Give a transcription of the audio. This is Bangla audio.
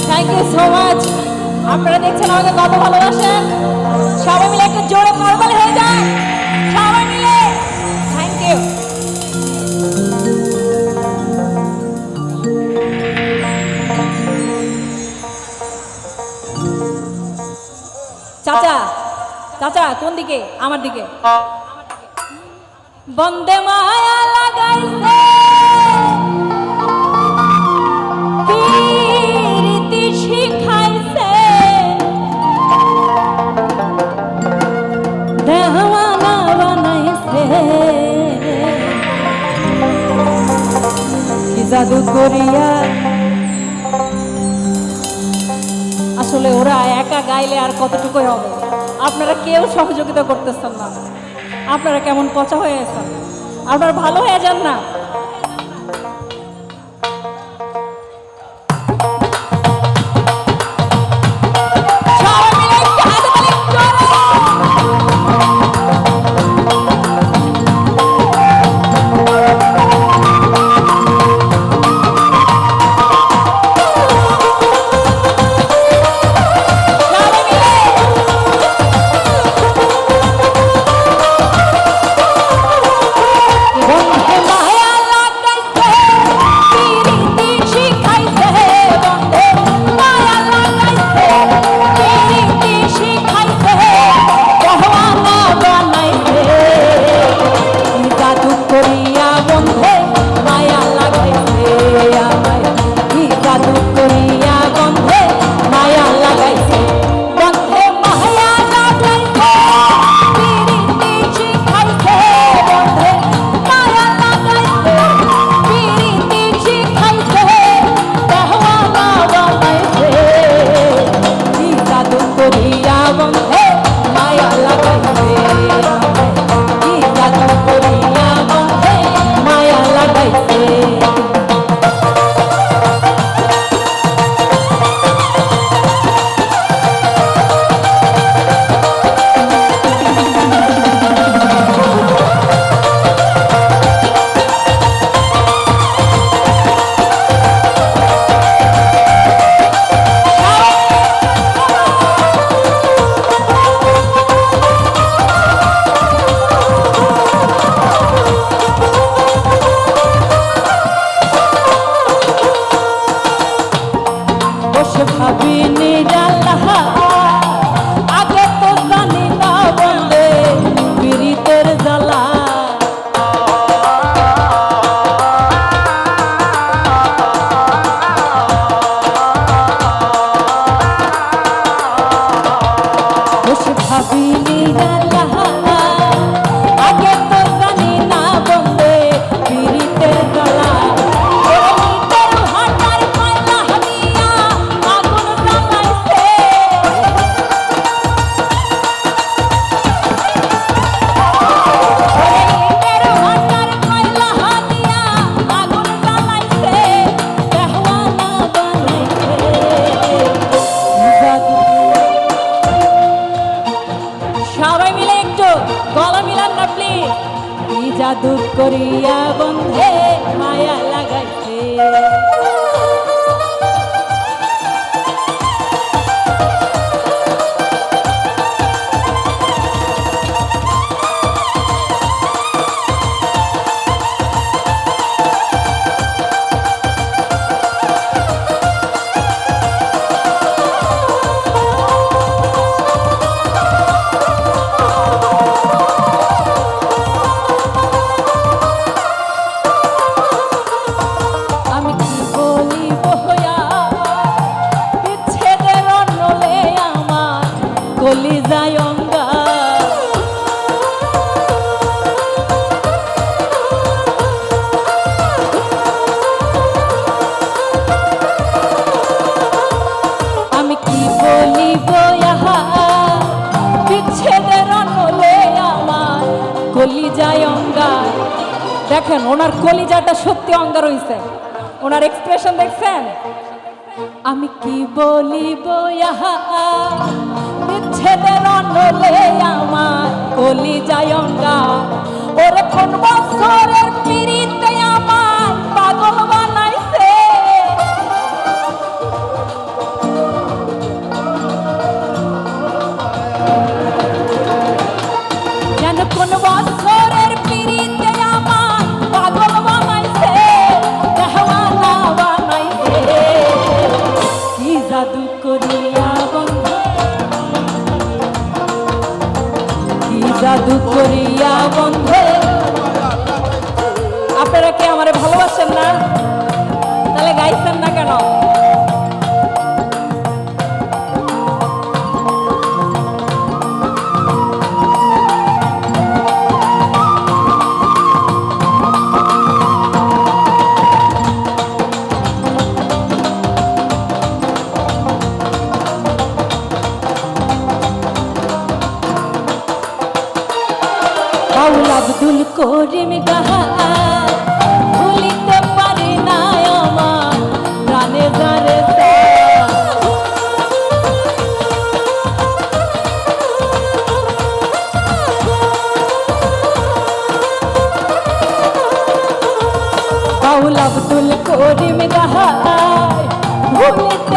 Thank you so much. আপনারা দেখছেন আমাকে কত ভালোবাসেন। সবাই মিলে একটু জোরে করতালি হয়ে যায়, সবাই মিলে। Thank you. চাচা, চাচা কোন দিকে? আমার দিকে। বন্দে মায়া লাগাইছে প্রীতি শিখাইছে দেওয়ানা বানাইছে কি জাদু করিয়া। আসলে ওরা একা গাইলে আর কতটুকুই হবে, আপনারা কেউ সহযোগিতা করতেছেন না। আপনারা কেমন পচা হয়ে আছেন, আপনারা ভালো হয়ে যান না। জাদু করিয়া বন্ধে মায়া লাগাইছে। দেখেন ওনার কলিজাটা সত্যি অঙ্গার হইছে, ওনার এক্সপ্রেশন দেখছেন। আমি কি বলিব বিচ্ছেদের অনলে আমার কলিজায় অঙ্গার। ওরে কোন বছরের পিড়িতে আমার পাগল বানাইছে করিম গাহাই ভুলিতে পারি না আমার প্রাণে যারে বাউল আব্দুল করিম গাহাই ভুলিতে